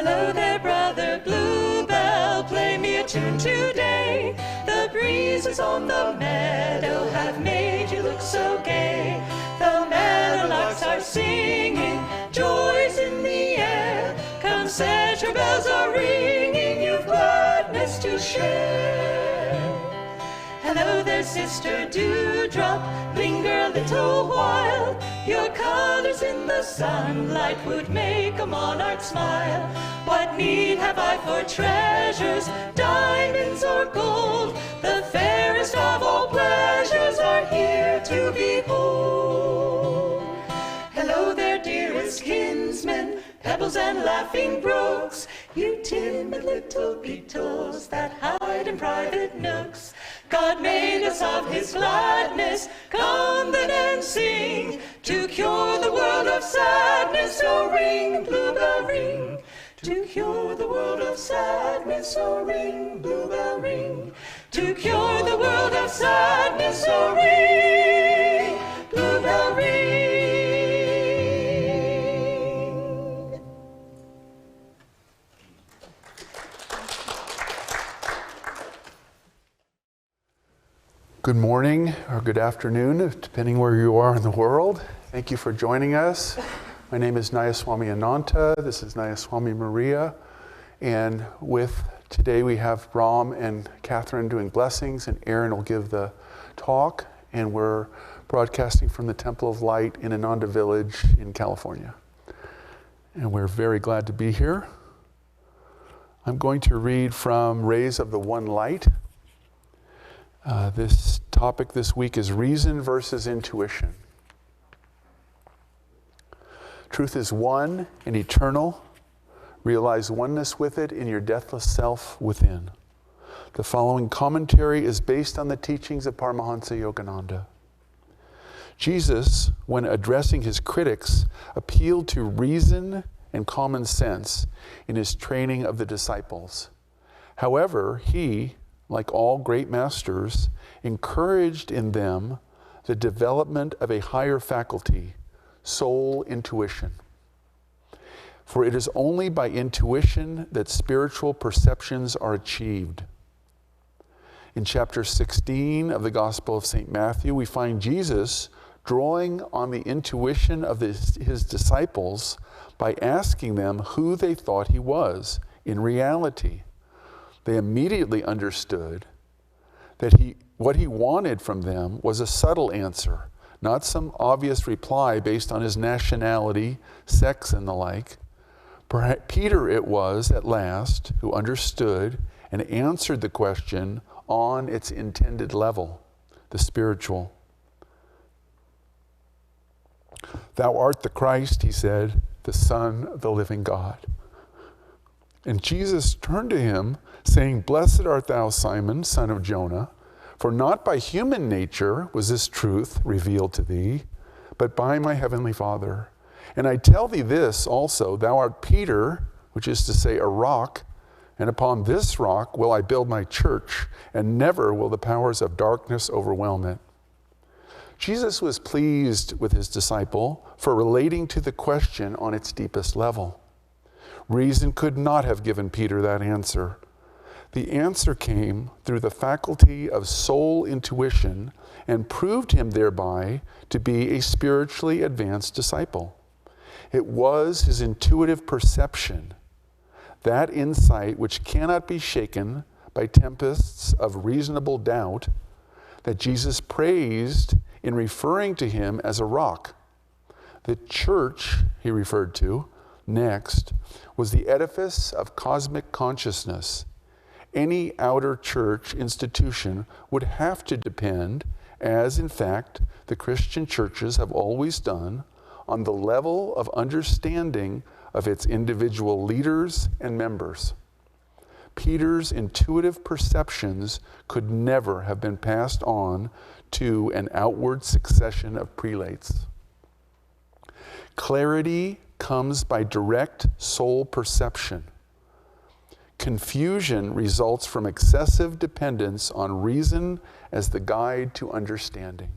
Hello there, brother Bluebell, play me a tune today. The breezes on the meadow have made you look so gay. The meadowlarks are singing, joy's in the air. Come set your bells are ringing, you've gladness to share. Hello there, sister Dewdrop, linger a little while. Your colors in the sunlight would make a monarch smile. What need have I for treasures, diamonds or gold? The fairest of all pleasures are here to behold. Hello there, dearest kinsmen, pebbles and laughing brooks, you timid little beetles that hide in private nooks. God made us of his gladness, come then and sing, to cure the world of sadness, so ring, bluebell ring. To cure the world of sadness, so ring, bluebell ring. To cure the world of sadness, so ring, bluebell ring. Good morning or good afternoon, depending where you are in the world. Thank you for joining us. My name is Nayaswami Ananta. This is Nayaswami Maria. And with today we have Ram and Catherine doing blessings, and Erin will give the talk. And we're broadcasting from the Temple of Light in Ananda Village in California. And we're very glad to be here. I'm going to read from Rays of the One Light. This topic this week is reason versus intuition. Truth is one and eternal. Realize oneness with it in your deathless self within. The following commentary is based on the teachings of Paramahansa Yogananda. Jesus, when addressing his critics, appealed to reason and common sense in his training of the disciples. However, he, like all great masters, encouraged in them the development of a higher faculty, soul intuition. For it is only by intuition that spiritual perceptions are achieved. In chapter 16 of the Gospel of St. Matthew, we find Jesus drawing on the intuition of his disciples by asking them who they thought he was in reality. They immediately understood that what he wanted from them was a subtle answer, not some obvious reply based on his nationality, sex, and the like. Perhaps Peter it was, at last, who understood and answered the question on its intended level, the spiritual. Thou art the Christ, he said, the Son of the living God. And Jesus turned to him, saying, Blessed art thou, Simon, son of Jonah, for not by human nature was this truth revealed to thee, but by my heavenly Father. And I tell thee this also, thou art Peter, which is to say a rock, and upon this rock will I build my church, and never will the powers of darkness overwhelm it. Jesus was pleased with his disciple for relating to the question on its deepest level. Reason could not have given Peter that answer. The answer came through the faculty of soul intuition and proved him thereby to be a spiritually advanced disciple. It was his intuitive perception, that insight which cannot be shaken by tempests of reasonable doubt, that Jesus praised in referring to him as a rock. The church, he referred to, next, was the edifice of cosmic consciousness. Any outer church institution would have to depend, as in fact the Christian churches have always done, on the level of understanding of its individual leaders and members. Peter's intuitive perceptions could never have been passed on to an outward succession of prelates. Clarity comes by direct soul perception. Confusion results from excessive dependence on reason as the guide to understanding.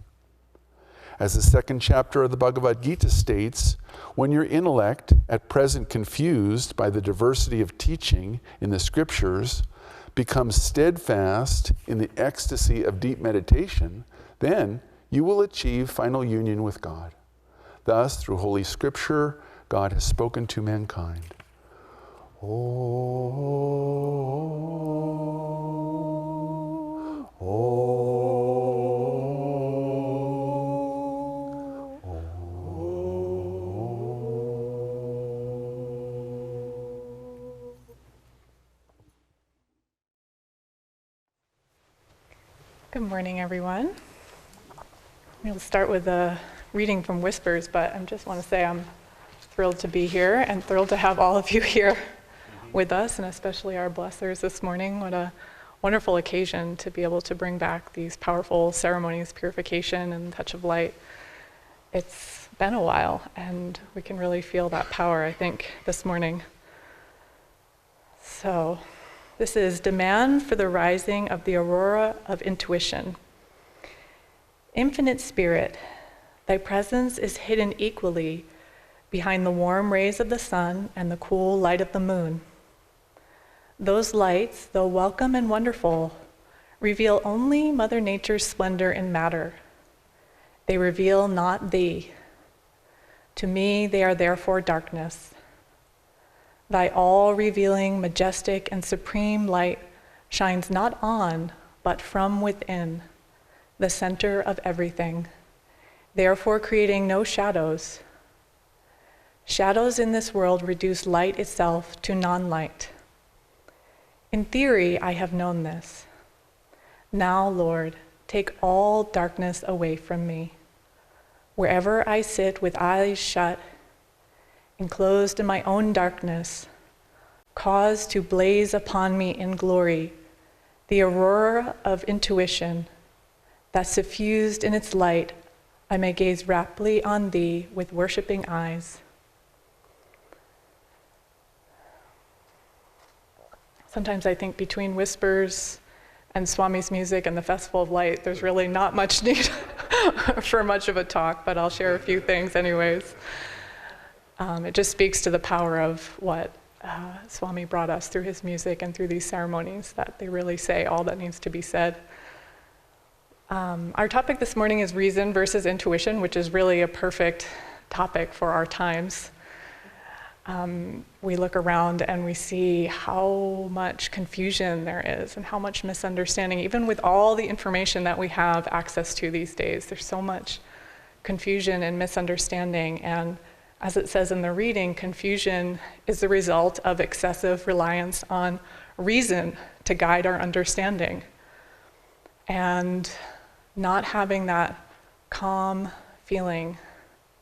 As the second chapter of the Bhagavad Gita states, when your intellect, at present confused by the diversity of teaching in the scriptures, becomes steadfast in the ecstasy of deep meditation, then you will achieve final union with God. Thus, through Holy Scripture, God has spoken to mankind. Good morning, everyone. We'll start with a reading from Whispers, but I just want to say I'm thrilled to be here and thrilled to have all of you here with us, and especially our blessers this morning. What a wonderful occasion to be able to bring back these powerful ceremonies, purification and touch of light. It's been a while, and we can really feel that power, I think, this morning. So, this is Demand for the Rising of the Aurora of Intuition. Infinite Spirit, thy presence is hidden equally behind the warm rays of the sun and the cool light of the moon. Those lights, though welcome and wonderful, reveal only Mother Nature's splendor in matter. They reveal not thee. To me, they are therefore darkness. Thy all-revealing, majestic, and supreme light shines not on, but from within, the center of everything, therefore creating no shadows. Shadows in this world reduce light itself to non-light. In theory, I have known this. Now, Lord, take all darkness away from me. Wherever I sit with eyes shut, enclosed in my own darkness, cause to blaze upon me in glory the aurora of intuition, that suffused in its light I may gaze raptly on thee with worshiping eyes. Sometimes I think between Whispers and Swami's music and the Festival of Light, there's really not much need for much of a talk, but I'll share a few things anyways. It just speaks to the power of what Swami brought us through his music and through these ceremonies, that they really say all that needs to be said. Our topic this morning is reason versus intuition, which is really a perfect topic for our times. We look around and we see how much confusion there is and how much misunderstanding, even with all the information that we have access to these days. There's so much confusion and misunderstanding, and as it says in the reading, confusion is the result of excessive reliance on reason to guide our understanding. And not having that calm feeling,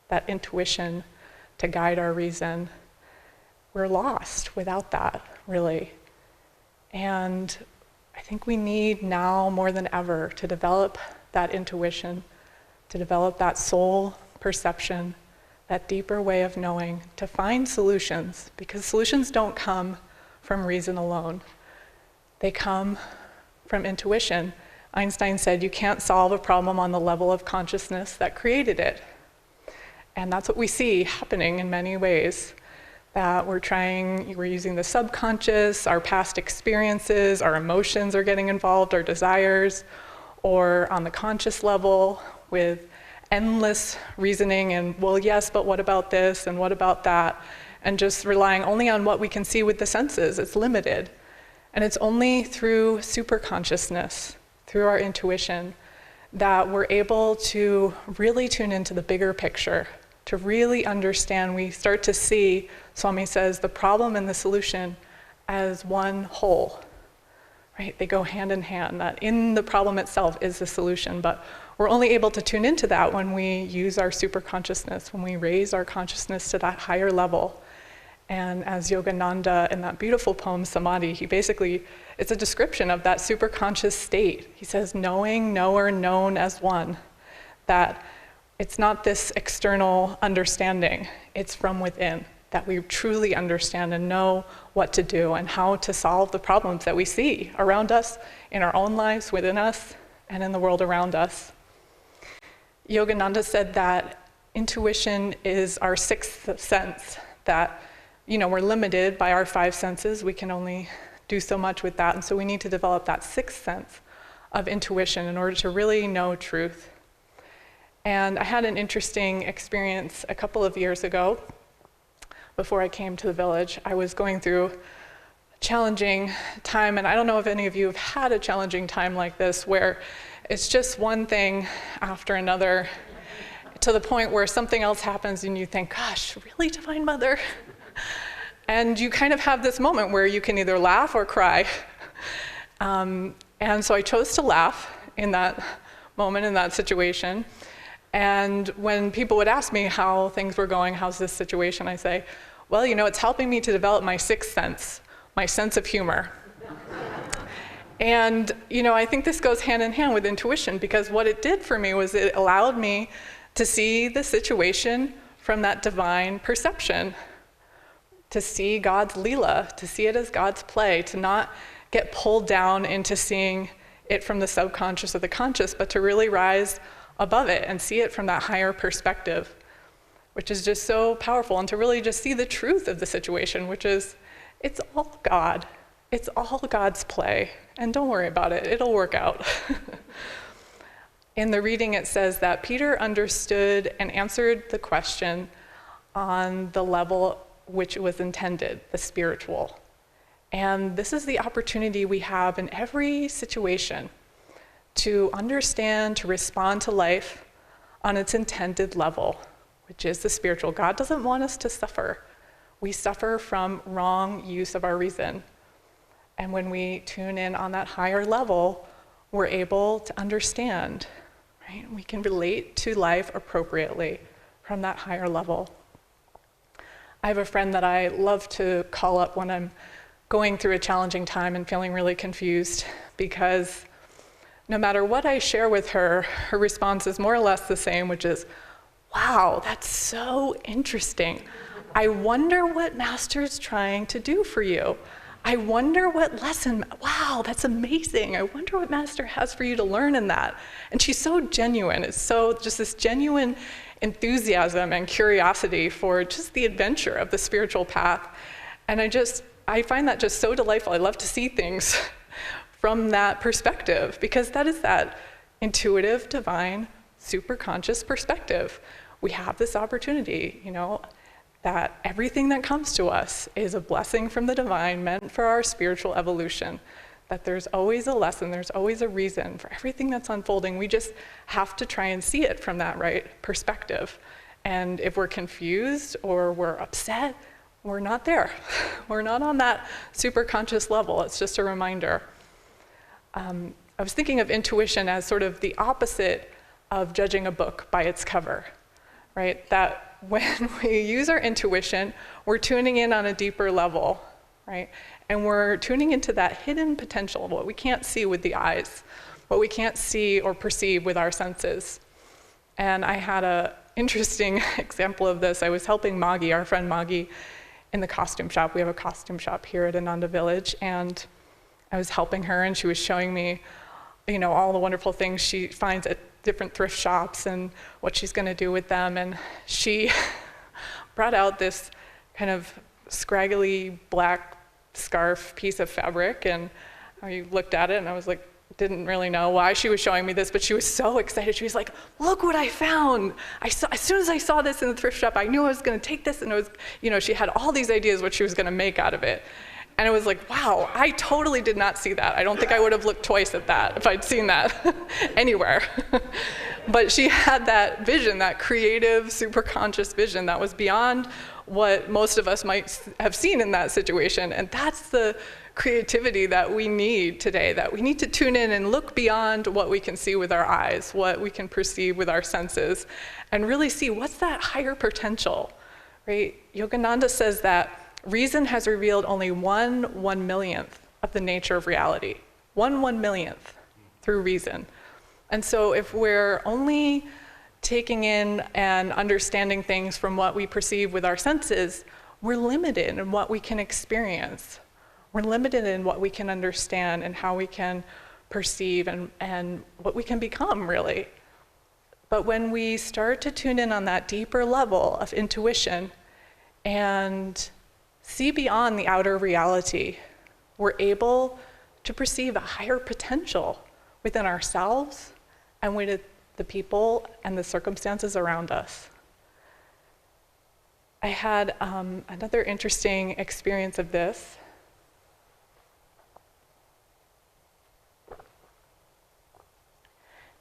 that intuition to guide our reason, we're lost without that, really. And I think we need now more than ever to develop that intuition, to develop that soul perception, that deeper way of knowing, to find solutions, because solutions don't come from reason alone. They come from intuition. Einstein said you can't solve a problem on the level of consciousness that created it. And that's what we see happening in many ways, that we're using the subconscious, our past experiences, our emotions are getting involved, our desires, or on the conscious level with endless reasoning and, well, yes, but what about this and what about that? And just relying only on what we can see with the senses. It's limited. And it's only through superconsciousness, through our intuition, that we're able to really tune into the bigger picture, to really understand. We start to see, Swami says, the problem and the solution as one whole, right? They go hand in hand, that in the problem itself is the solution, but we're only able to tune into that when we use our superconsciousness, when we raise our consciousness to that higher level. And as Yogananda in that beautiful poem, Samadhi, it's a description of that superconscious state. He says, knowing, knower, known as one. That it's not this external understanding, it's from within. That we truly understand and know what to do and how to solve the problems that we see around us, in our own lives, within us, and in the world around us. Yogananda said that intuition is our sixth sense, that, we're limited by our five senses. We can only do so much with that. And so we need to develop that sixth sense of intuition in order to really know truth. And I had an interesting experience a couple of years ago. Before I came to the village, I was going through a challenging time, and I don't know if any of you have had a challenging time like this, where it's just one thing after another, to the point where something else happens and you think, gosh, really, Divine Mother? And you kind of have this moment where you can either laugh or cry. And so I chose to laugh in that moment, in that situation. And when people would ask me how things were going, how's this situation, I say, well, it's helping me to develop my sixth sense, my sense of humor. And, I think this goes hand in hand with intuition, because what it did for me was it allowed me to see the situation from that divine perception, to see God's Leela, to see it as God's play, to not get pulled down into seeing it from the subconscious or the conscious, but to really rise above it and see it from that higher perspective, which is just so powerful, and to really just see the truth of the situation, which is, it's all God. It's all God's play, and don't worry about it, it'll work out. In the reading, it says that Peter understood and answered the question on the level which it was intended, the spiritual. And this is the opportunity we have in every situation, to understand, to respond to life on its intended level, which is the spiritual. God doesn't want us to suffer. We suffer from wrong use of our reason. And when we tune in on that higher level, we're able to understand, right? We can relate to life appropriately from that higher level. I have a friend that I love to call up when I'm going through a challenging time and feeling really confused, because no matter what I share with her, her response is more or less the same, which is, wow, that's so interesting. I wonder what Master's trying to do for you. I wonder what lesson, wow, that's amazing. I wonder what Master has for you to learn in that. And she's so genuine. It's so just this genuine enthusiasm and curiosity for just the adventure of the spiritual path. And I find that just so delightful. I love to see things from that perspective, because that is that intuitive, divine, super conscious perspective. We have this opportunity, that everything that comes to us is a blessing from the divine, meant for our spiritual evolution, that there's always a lesson, there's always a reason for everything that's unfolding. We just have to try and see it from that right perspective. And if we're confused or we're upset, we're not there. We're not on that super conscious level. It's just a reminder. I was thinking of intuition as sort of the opposite of judging a book by its cover, right? That when we use our intuition, we're tuning in on a deeper level, right? And we're tuning into that hidden potential, what we can't see with the eyes, what we can't see or perceive with our senses. And I had an interesting example of this. I was helping Maggie, our friend Maggie, in the costume shop. We have a costume shop here at Ananda Village, and I was helping her, and she was showing me, all the wonderful things she finds at different thrift shops and what she's going to do with them. And she brought out this kind of scraggly black scarf piece of fabric, and I looked at it and I was like, didn't really know why she was showing me this, but she was so excited. She was like, look what I found. As soon as I saw this in the thrift shop, I knew I was going to take this, and it was, she had all these ideas what she was going to make out of it. And it was like, wow, I totally did not see that. I don't think I would have looked twice at that if I'd seen that anywhere. But she had that vision, that creative, super conscious vision that was beyond what most of us might have seen in that situation. And that's the creativity that we need today, that we need to tune in and look beyond what we can see with our eyes, what we can perceive with our senses, and really see what's that higher potential, right? Yogananda says that reason has revealed only 1/1,000,000th of the nature of reality. 1/1,000,000th through reason. And so if we're only taking in and understanding things from what we perceive with our senses, we're limited in what we can experience. We're limited in what we can understand and how we can perceive and what we can become, really. But when we start to tune in on that deeper level of intuition and see beyond the outer reality, we're able to perceive a higher potential within ourselves and with the people and the circumstances around us. I had another interesting experience of this.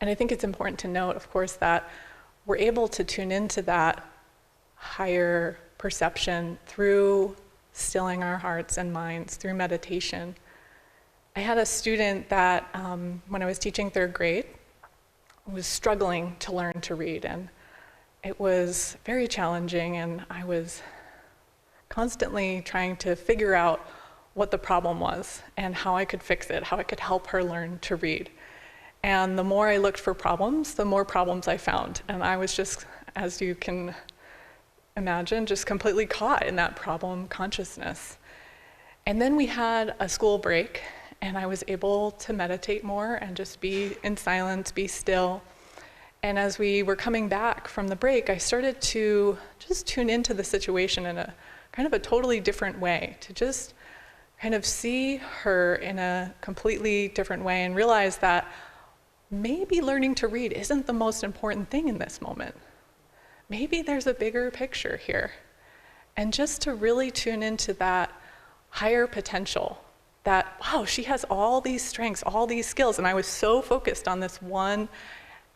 And I think it's important to note, of course, that we're able to tune into that higher perception through stilling our hearts and minds, through meditation. I had a student that, when I was teaching third grade, was struggling to learn to read, and it was very challenging, and I was constantly trying to figure out what the problem was and how I could fix it, how I could help her learn to read. And the more I looked for problems, the more problems I found. And I was just, as you can imagine, just completely caught in that problem consciousness. And then we had a school break, and I was able to meditate more and just be in silence, be still. And as we were coming back from the break, I started to just tune into the situation in a kind of a totally different way, to just kind of see her in a completely different way and realize that maybe learning to read isn't the most important thing in this moment. Maybe there's a bigger picture here. And just to really tune into that higher potential, that, wow, she has all these strengths, all these skills, and I was so focused on this one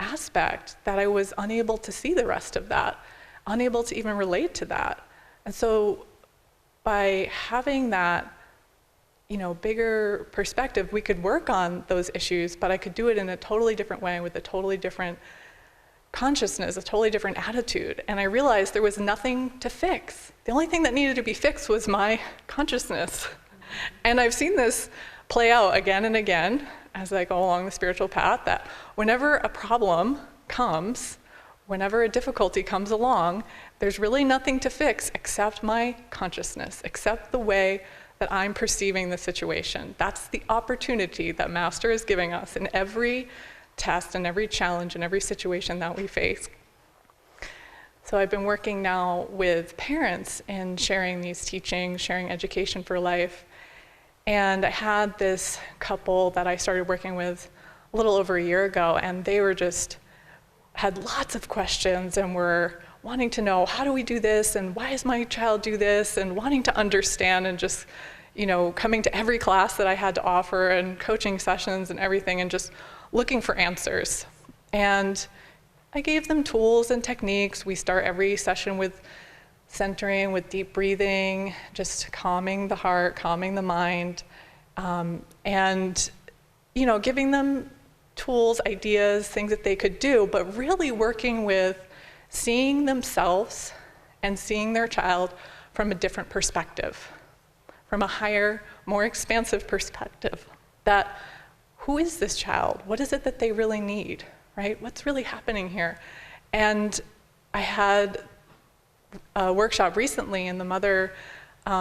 aspect that I was unable to see the rest of that, unable to even relate to that. And so by having that, bigger perspective, we could work on those issues, but I could do it in a totally different way with a totally different consciousness, a totally different attitude. And I realized there was nothing to fix. The only thing that needed to be fixed was my consciousness. And I've seen this play out again and again as I go along the spiritual path, that whenever a problem comes, whenever a difficulty comes along, there's really nothing to fix except my consciousness, except the way that I'm perceiving the situation. That's the opportunity that Master is giving us in every test and every challenge and every situation that we face. So I've been working now with parents in sharing these teachings, sharing education for life. And I had this couple that I started working with a little over a year ago, and they were had lots of questions and were wanting to know, how do we do this, and why does my child do this, and wanting to understand, and just, coming to every class that I had to offer and coaching sessions and everything, and just looking for answers. And I gave them tools and techniques. We start every session with centering, with deep breathing, just calming the heart, calming the mind, and giving them tools, ideas, things that they could do, but really working with seeing themselves and seeing their child from a different perspective, from a higher, more expansive perspective. That, who is this child? What is it that they really need, right? What's really happening here? And I had a workshop recently, and the mother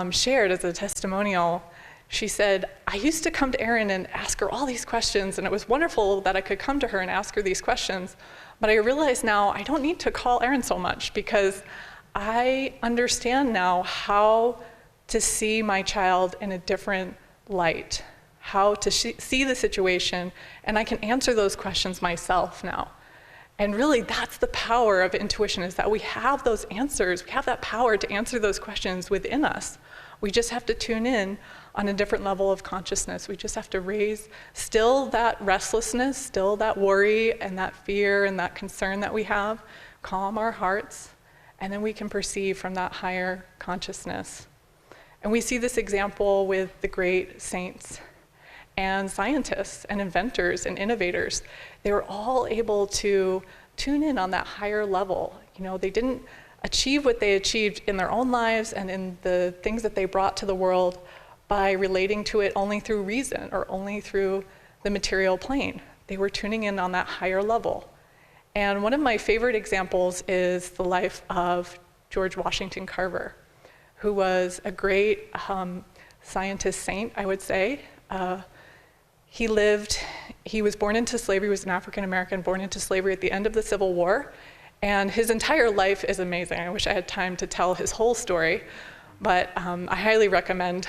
shared as a testimonial. She said, I used to come to Erin and ask her all these questions, and it was wonderful that I could come to her and ask her these questions. But I realize now I don't need to call Erin so much, because I understand now how to see my child in a different light, how to see the situation, and I can answer those questions myself now. And really, that's the power of intuition, is that we have those answers. We have that power to answer those questions within us. We just have to tune in on a different level of consciousness. We just have to raise still that restlessness, still that worry and that fear and that concern that we have, calm our hearts, and then we can perceive from that higher consciousness. And we see this example with the great saints and scientists and inventors and innovators. They were all able to tune in on that higher level. They didn't achieve what they achieved in their own lives and in the things that they brought to the world by relating to it only through reason or only through the material plane. They were tuning in on that higher level. And one of my favorite examples is the life of George Washington Carver, who was a great scientist saint, I would say. He lived he was born into slavery. He was an African American born into slavery at the end of the Civil War. And his entire life is amazing. I wish I had time to tell his whole story, but I highly recommend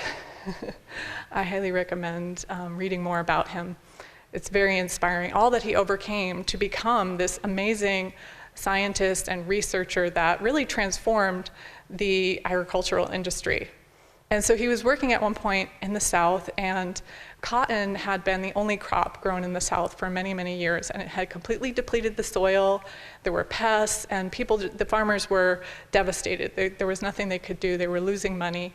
reading more about him. It's very inspiring, all that he overcame to become this amazing scientist and researcher that really transformed the agricultural industry. And so he was working at one point in the South, and cotton had been the only crop grown in the South for many, many years, and it had completely depleted the soil. There were pests, and the farmers were devastated. There was nothing they could do. They were losing money.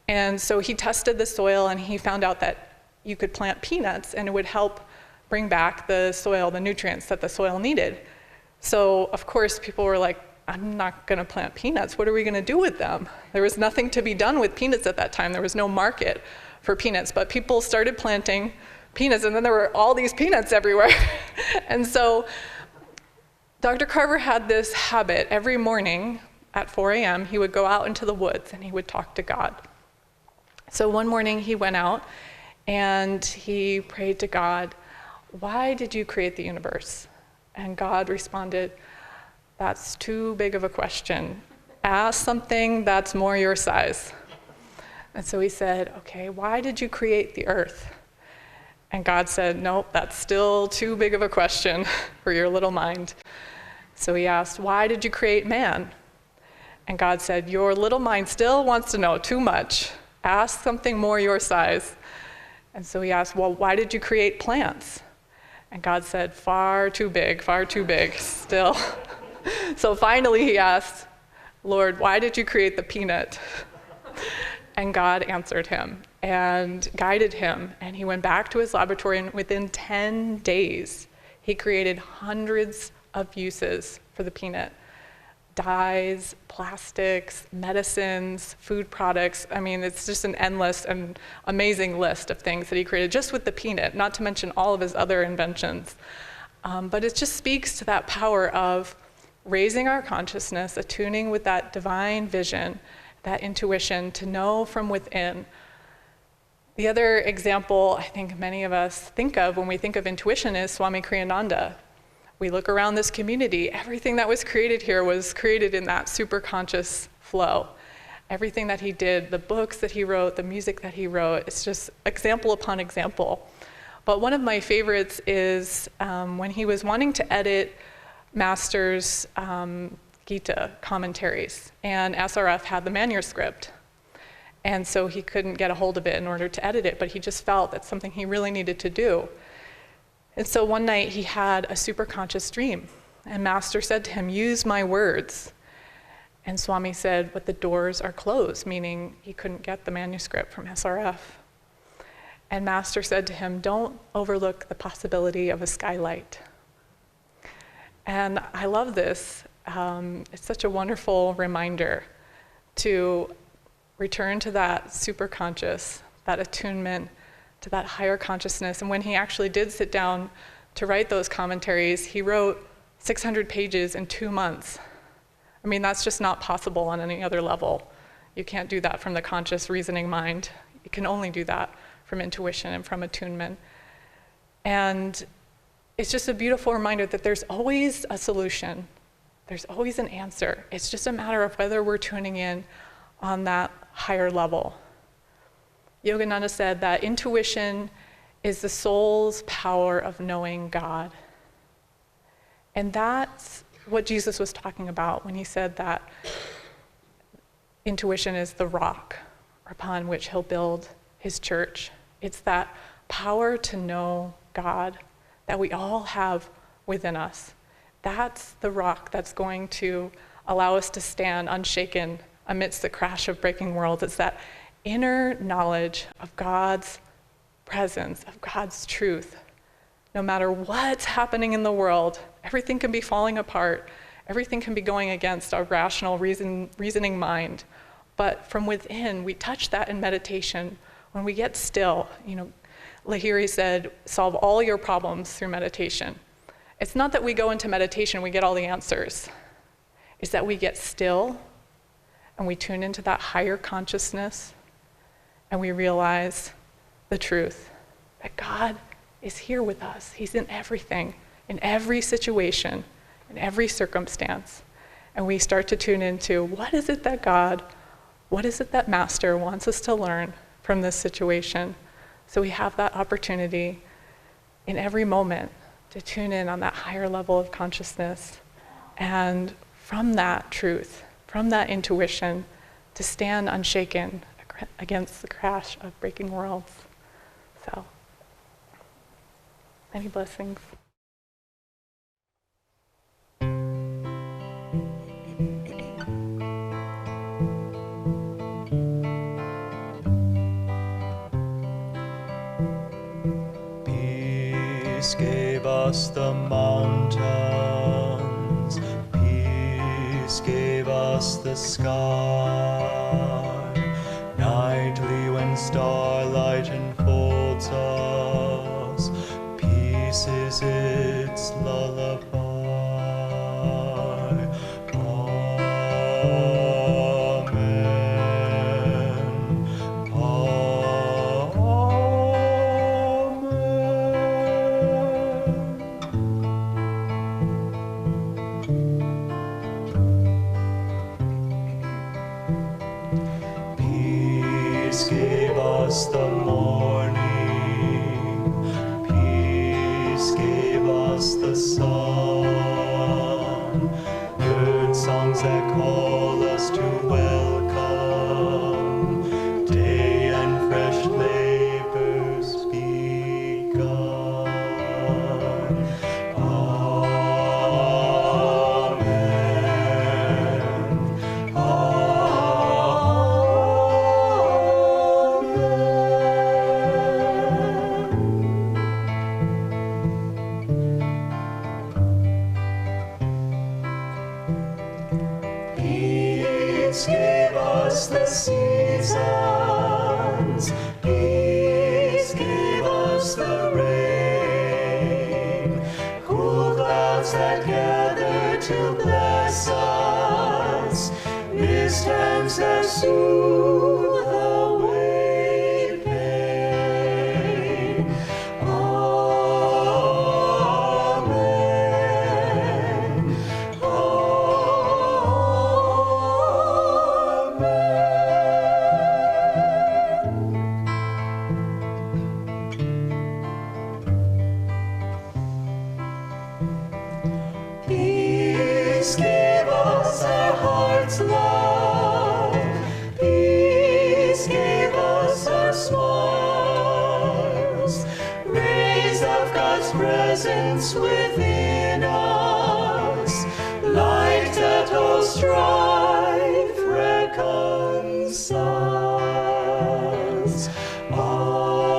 And so he tested the soil, and he found out that you could plant peanuts, and it would help bring back the soil, the nutrients that the soil needed. So, of course, people were like, I'm not going to plant peanuts. What are we going to do with them? There was nothing to be done with peanuts at that time. There was no market for peanuts, but people started planting peanuts, and then there were all these peanuts everywhere. And so Dr. Carver had this habit. Every morning at 4 a.m., he would go out into the woods, and he would talk to God. So one morning he went out, and he prayed to God, why did you create the universe? And God responded, that's too big of a question. Ask something that's more your size. And so he said, okay, why did you create the earth? And God said, nope, that's still too big of a question for your little mind. So he asked, why did you create man? And God said, your little mind still wants to know too much. Ask something more your size. And so he asked, well, why did you create plants? And God said, far too big still. So finally he asked, Lord, why did you create the peanut? And God answered him and guided him. And he went back to his laboratory, and within 10 days, he created hundreds of uses for the peanut. Dyes, plastics, medicines, food products. I mean, it's just an endless and amazing list of things that he created just with the peanut, not to mention all of his other inventions. But it just speaks to that power of raising our consciousness, attuning with that divine vision, that intuition to know from within. The other example I think many of us think of when we think of intuition is Swami Kriyananda. We look around this community, everything that was created here was created in that superconscious flow. Everything that he did, the books that he wrote, the music that he wrote, it's just example upon example. But one of my favorites is when he was wanting to edit Master's Gita commentaries, and SRF had the manuscript. And so he couldn't get a hold of it in order to edit it, but he just felt that's something he really needed to do. And so one night he had a superconscious dream, and Master said to him, use my words. And Swami said, but the doors are closed, meaning he couldn't get the manuscript from SRF. And Master said to him, don't overlook the possibility of a skylight. And I love this. It's such a wonderful reminder to return to that superconscious, that attunement to that higher consciousness. And when he actually did sit down to write those commentaries, he wrote 600 pages in 2 months. I mean, that's just not possible on any other level. You can't do that from the conscious reasoning mind. You can only do that from intuition and from attunement. And it's just a beautiful reminder that there's always a solution. There's always an answer. It's just a matter of whether we're tuning in on that higher level. Yogananda said that intuition is the soul's power of knowing God. And that's what Jesus was talking about when he said that intuition is the rock upon which he'll build his church. It's that power to know God that we all have within us. That's the rock that's going to allow us to stand unshaken amidst the crash of breaking worlds. It's that inner knowledge of God's presence, of God's truth. No matter what's happening in the world, everything can be falling apart. Everything can be going against our rational reasoning mind. But from within, we touch that in meditation. When we get still, Lahiri said, solve all your problems through meditation. It's not that we go into meditation, we get all the answers. It's that we get still and we tune into that higher consciousness and we realize the truth, that God is here with us. He's in everything, in every situation, in every circumstance. And we start to tune into, what is it that God, what is it that Master wants us to learn from this situation? So we have that opportunity in every moment to tune in on that higher level of consciousness, and from that truth, from that intuition, to stand unshaken against the crash of breaking worlds. So, many blessings. Peace gave us the mountains, peace gave us the sky. Nightly when starlight enfolds us, peace is its lullaby. The morning, peace gave us the sun, bird songs that call us to welcome day and fresh labors begun. Amen. Peace gave us the seasons, peace gave us the rain, cool clouds that gather to bless us, mist hands that soothe away pain. Amen. Peace gave us our heart's love. Peace gave us our smiles. Rays of God's presence within us. Light that all strife reconciles. Amen.